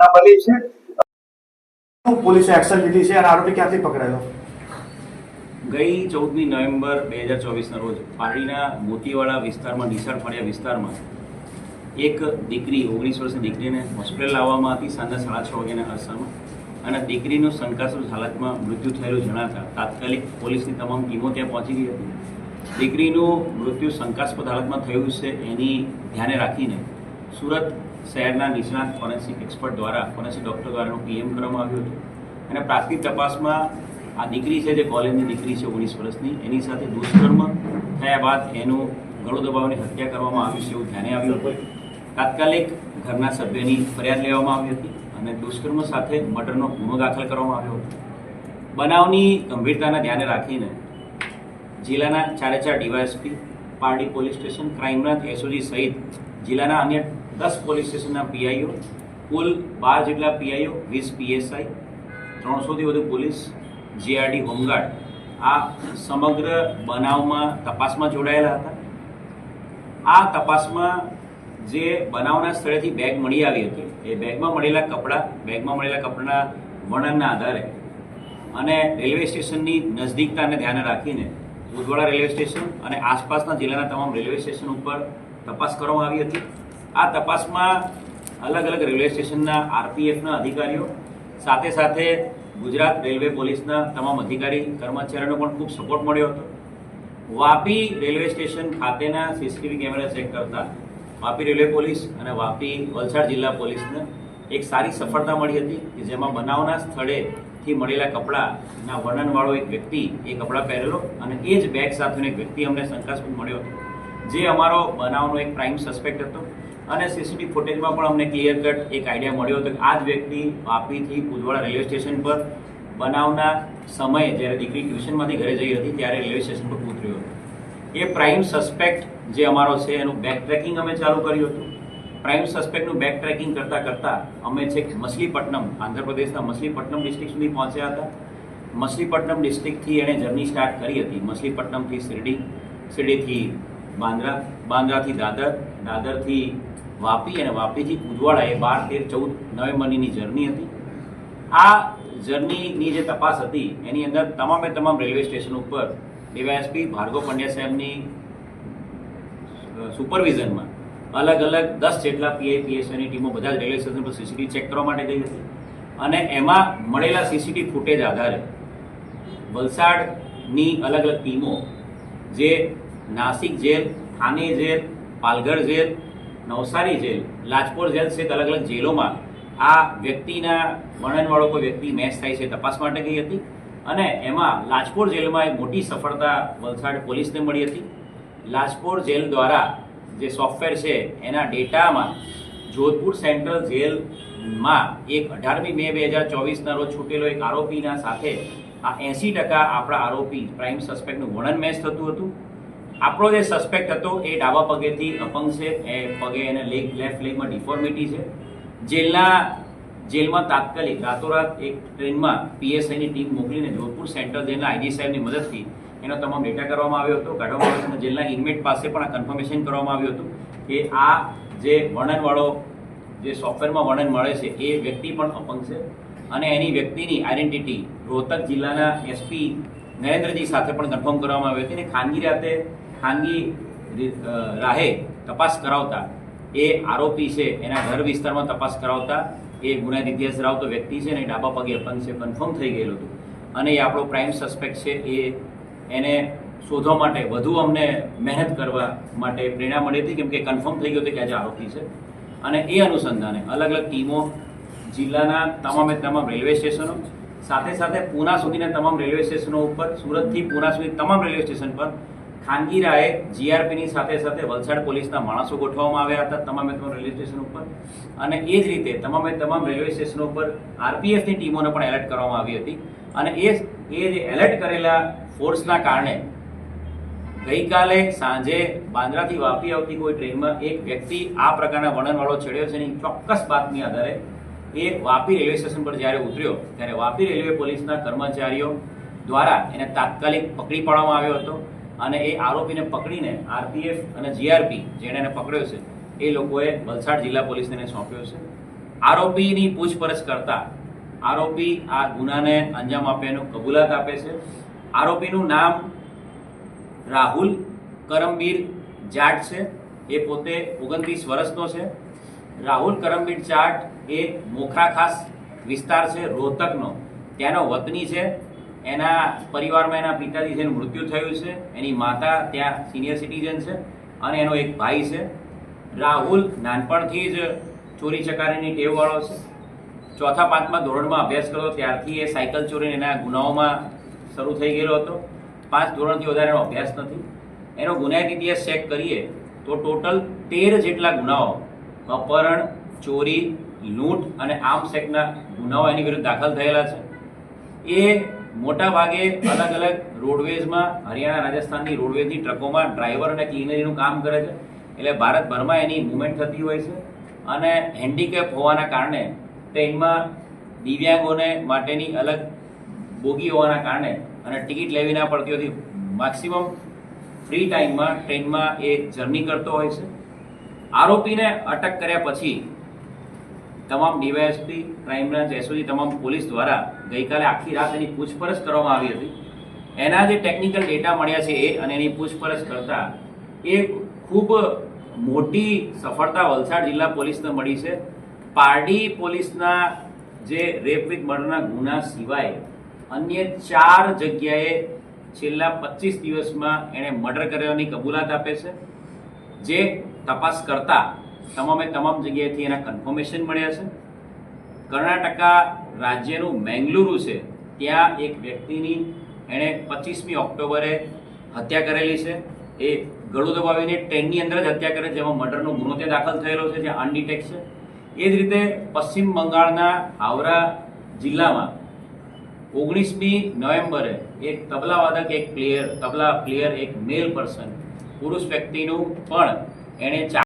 ઘટના બની છે, પોલીસે એક્શન લીધી છે અને આરોપી ક્યાંથી પકડાયો? ગઈ 14મી નવેમ્બર 2024ના રોજ પારડીના મોતીવાડા વિસ્તારમાં નિશાળ ફળિયા વિસ્તારમાં એક દીકરી 19 વર્ષની દીકરીને હોસ્પિટલ લાવવામાં હતી સાંજના 6:30 વાગ્યાના અરસામાં, અને દીકરીનું શંકાસ્પદ હાલતમાં મૃત્યુ થયેલું જણાતા તાત્કાલિક પોલીસની તમામ ટીમો ત્યાં પહોંચી ગઈ હતી. દીકરીનું મૃત્યુ શંકાસ્પદ હાલતમાં થયું છે એની ધ્યાને રાખીને સુરત શહેરના નિષ્ણાત ફોરેન્સિક એક્સપર્ટ દ્વારા ફોરેન્સિક ડૉક્ટર દ્વારા પીએમ કરવામાં આવ્યું હતું. અને પ્રાથમિક તપાસમાં આ દીકરી છે, જે કોલેજની દીકરી છે 19 વર્ષની, એની સાથે દુષ્કર્મ થયા બાદ એનું ગળું દબાવવાની હત્યા કરવામાં આવી છે એવું ધ્યાને આવ્યું હતું. તાત્કાલિક ઘરના સભ્યની ફરિયાદ લેવામાં આવી હતી અને દુષ્કર્મ સાથે મર્ડરનો ગુનો દાખલ કરવામાં આવ્યો હતો. બનાવની ગંભીરતાને ધ્યાને રાખીને જિલ્લાના 4 DYSP, Pardi police station, crime branch, SOG સહિત જિલ્લાના અન્ય 10 પોલીસ સ્ટેશનના પીઆઈઓ, કુલ 12 જેટલા પીઆઈઓ, 20 પીએસઆઈ, 300થી વધુ પોલીસ, જીઆરડી, હોમગાર્ડ આ સમગ્ર બનાવમાં તપાસમાં જોડાયેલા હતા. આ તપાસમાં જે બનાવના સ્થળેથી બેગ મળી આવી હતી, એ બેગમાં મળેલા કપડાના વર્ણનના આધારે અને રેલવે સ્ટેશનની નજદીકતાને ધ્યાને રાખીને ઉદવાડા રેલવે સ્ટેશન અને આસપાસના જિલ્લાના તમામ રેલવે સ્ટેશન ઉપર તપાસ કરવામાં આવી હતી. આ તપાસમાં અલગ અલગ રેલવે સ્ટેશનના આરપીએફના અધિકારીઓ સાથે સાથે ગુજરાત રેલવે પોલીસના તમામ અધિકારી કર્મચારીઓનો પણ ખૂબ સપોર્ટ મળ્યો હતો. વાપી રેલવે સ્ટેશન ખાતેના સીસીટીવી કેમેરા ચેક કરતા વાપી રેલવે પોલીસ અને વાપી વલસાડ જિલ્લા પોલીસને એક સારી સફળતા મળી હતી કે જેમાં બનાવના સ્થળેથી મળેલા કપડાના વર્ણનવાળો એક વ્યક્તિ એ કપડાં પહેરેલો અને એ જ બેગ સાથેનો એક વ્યક્તિ અમને શંકાસ્પદ મળ્યો હતો, જે અમારો બનાવનો એક પ્રાઇમ સસ્પેક્ટ હતો. અને સીસીટીવી ફૂટેજમાં પણ અમને ક્લિયર કટ એક આઈડિયા મળ્યો હતો કે આ જ વ્યક્તિ વાપીથી ઉદવાડા રેલવે સ્ટેશન પર બનાવના સમયે જ્યારે દીકરી ટ્યુશનમાંથી ઘરે જઈ હતી ત્યારે રેલવે સ્ટેશન પર ઉતર્યો હતો. એ પ્રાઇમ સસ્પેક્ટ જે અમારો છે એનું બેક ટ્રેકિંગ અમે ચાલુ કર્યું હતું. પ્રાઇમ સસ્પેક્ટનું બેક ટ્રેકિંગ કરતાં અમે છેક મછલીપટ્ટનમ, આંધ્રપ્રદેશના મછલીપટ્ટનમ ડિસ્ટ્રિક્ટ સુધી પહોંચ્યા હતા. મછલીપટ્ટનમ ડિસ્ટ્રિક્ટથી એણે જર્ની સ્ટાર્ટ કરી હતી. મછલીપટ્ટનમથી શિરડી, શિરડીથી બાંદ્રા, બાંદ્રાથી દાદર, દાદરથી વાપી અને વાપીથી ઉદવાડા, એ 12, 13, 14 નવેમ્બરની જર્ની હતી. આ જર્નીની જે તપાસ હતી એની અંદર તમામ રેલવે સ્ટેશન ઉપર ડીવાયએસપી ભાર્ગવ પંડ્યા સાહેબની સુપરવિઝનમાં અલગ 10 જેટલા પીઆઈ પીએસઆઈની ટીમો બધા જ રેલવે સ્ટેશન પર સીસીટીવી ચેક કરવા માટે ગઈ હતી. અને એમાં મળેલા સીસીટીવી ફૂટેજ આધારે વલસાડની અલગ ટીમો, જે Nashik jail, Thane jail, Palghar jail, Navsari jail, Lajpor jail સહિત અલગ જેલોમાં આ વ્યક્તિના વર્ણનવાળો કોઈ વ્યક્તિ મેચ થાય છે તપાસ માટે ગઈ હતી. અને એમાં લાજપોર જેલમાં એક મોટી સફળતા વલસાડ પોલીસને મળી હતી. લાજપોર જેલ દ્વારા જે સોફ્ટવેર છે એના ડેટામાં જોધપુર સેન્ટ્રલ જેલમાં એક 18મી મે 2024ના રોજ છૂટેલો એક આરોપીના સાથે આ 80% આપણા આરોપી પ્રાઇમ સસ્પેક્ટનું વર્ણન મેચ થતું હતું. આપણો જે સસ્પેક્ટ હતો એ ડાબા પગેથી અપંગ છે, એ પગે એને લેફ્ટ લેગમાં ડિફોર્મિટી છે. જેલમાં તાત્કાલિક રાતોરાત એક ટ્રેનમાં પીએસઆઈની ટીમ મોકલીને જોધપુર સેન્ટ્રલ જેલના આઈજી સાહેબની મદદથી એનો તમામ ડેટા કરવામાં આવ્યો હતો, કાઢવામાં આવ્યો હતો. જેલના ઇન્મેટ પાસે પણ આ કન્ફર્મેશન કરવામાં આવ્યું હતું કે આ જે વર્ણનવાળો જે સોફ્ટવેરમાં વર્ણન મળે છે એ વ્યક્તિ પણ અપંગ છે. અને એની વ્યક્તિની આઈડેન્ટિટી રોહતક જિલ્લાના એસપી નરેન્દ્રજી સાથે પણ કન્ફર્મ કરવામાં આવી હતી. અને ખાનગી રાહે તપાસ કરાવતા એ આરોપી છે એના ઘર વિસ્તારમાં તપાસ કરાવતા એ ગુનાહિત ઇતિહાસ ધરાવતો વ્યક્તિ છે અને ડાબા પગે અપંગ છે, કન્ફર્મ થઈ ગયેલું હતું. અને એ આપણો પ્રાઇમ સસ્પેક્ટ છે. એને શોધવા માટે વધુ અમને મહેનત કરવા માટે પ્રેરણા મળી હતી, કેમ કે કન્ફર્મ થઈ ગયું હતું કે આજે આરોપી છે. અને એ અનુસંધાને અલગ ટીમો જિલ્લાના તમામ રેલવે સ્ટેશનો સાથે પૂના સુધીના તમામ રેલવે સ્ટેશનો ઉપર, સુરતથી પૂના સુધી તમામ રેલવે સ્ટેશન પર ખાનગી રાહે જીઆરપીની સાથે વલસાડ પોલીસના માણસો ગોઠવવામાં આવ્યા હતા તમામ રેલવે સ્ટેશન ઉપર. અને એ જ રીતે તમામ રેલવે સ્ટેશનો ઉપર આરપીએફની ટીમોને પણ એલર્ટ કરવામાં આવી હતી. અને એ જે એલર્ટ કરેલા ફોર્સના કારણે ગઈકાલે સાંજે બાંદ્રાથી વાપી આવતી કોઈ ટ્રેનમાં એક વ્યક્તિ આ પ્રકારના વર્ણનવાળો ચડ્યો છે એની ચોક્કસ બાતમી આધારે એ વાપી રેલવે સ્ટેશન પર જ્યારે ઉતર્યો ત્યારે વાપી રેલવે પોલીસના કર્મચારીઓ દ્વારા એને તાત્કાલિક પકડી પાડવામાં આવ્યો હતો. અને એ આરોપીને પકડીને આરપીએફ અને જીઆરપી જેણે એને પકડ્યો છે એ લોકોએ વલસાડ જિલ્લા પોલીસને સોંપ્યો છે. આરોપીની પૂછપરછ કરતા આરોપી આ ગુનાને અંજામ આપ્યાનું કબૂલાત આપે છે. આરોપીનું નામ રાહુલ કરમબીર જાટ છે. એ પોતે 29 વર્ષનો છે. રાહુલ કરમબીર જાટ એ મોખરા ખાસ વિસ્તાર છે રોહતકનો, ત્યાંનો વતની છે. એના પરિવારમાં એના પિતાજી જેનું મૃત્યુ થયું છે, એની માતા ત્યાં સિનિયર સિટીઝન છે અને એનો એક ભાઈ છે. રાહુલ નાનપણથી જ ચોરી ચકારીની ટેવવાળો છે. 4થા 5મા ધોરણમાં અભ્યાસ કરતો ત્યારથી એ સાયકલ ચોરીને એના ગુનાઓમાં શરૂ થઈ ગયેલો હતો. 5 ધોરણથી વધારે એનો અભ્યાસ નથી. એનો ગુનાહિત ઇતિહાસ ચેક કરીએ તો ટોટલ 13 જેટલા ગુનાઓ, અપહરણ, ચોરી, લૂંટ અને આર્મ્સ એક્ટના ગુનાઓ એની વિરુદ્ધ દાખલ થયેલા છે. એ મોટા ભાગે અલગ અલગ રોડવેઝમાં, હરિયાણા રાજસ્થાનની રોડવેઝની ટ્રકોમાં ડ્રાઈવર અને ક્લીનરીનું કામ કરે છે. એટલે ભારતભરમાં એની મુવમેન્ટ થતી હોય છે અને હેન્ડીકેપ હોવાના કારણે ટ્રેનમાં દિવ્યાંગોને માટેની અલગ બોગી હોવાના કારણે અને ટિકિટ લેવી ના પડતી હોતી મેક્સિમમ ફ્રી ટાઈમમાં ટ્રેનમાં એ જર્ની કરતો હોય છે. આરોપીને અટક કર્યા પછી તમામ ડીવાયએસપી, ક્રાઇમ બ્રાન્ચ, એસઓજી તમામ પોલીસ દ્વારા ગઈકાલે આખી રાત એની પૂછપરછ કરવામાં આવી હતી. એના જે ટેકનિકલ ડેટા મળ્યા છે એ અને એની પૂછપરછ કરતા એ ખૂબ મોટી સફળતા વલસાડ જિલ્લા પોલીસને મળી છે. પારડી પોલીસના જે રેપ વિથ મર્ડરના ગુના સિવાય અન્ય 4 જગ્યાએ છેલ્લા 25 દિવસમાં એણે મર્ડર કરેલાની કબૂલાત આપે છે. જે તપાસ કરતા તમામે તમામ જગ્યાએથી એના કન્ફર્મેશન મળ્યા છે. કર્ણાટકા રાજ્યનું મેંગલુરુ છે, ત્યાં એક વ્યક્તિની એણે 25મી ઓક્ટોબરે હત્યા કરેલી છે. એ ગળું દબાવીને ટ્રેનની અંદર જ હત્યા કરે, જેમાં મર્ડરનો ગુનો ત્યાં દાખલ થયેલો છે, જે અનડિટેક્ટ છે. એ જ રીતે પશ્ચિમ બંગાળના હાવરા જિલ્લામાં 19મી નવેમ્બરે એક તબલાવાદક, એક તબલા પ્લેયર, એક મેલ પર્સન, પુરુષ વ્યક્તિનું પણ એણે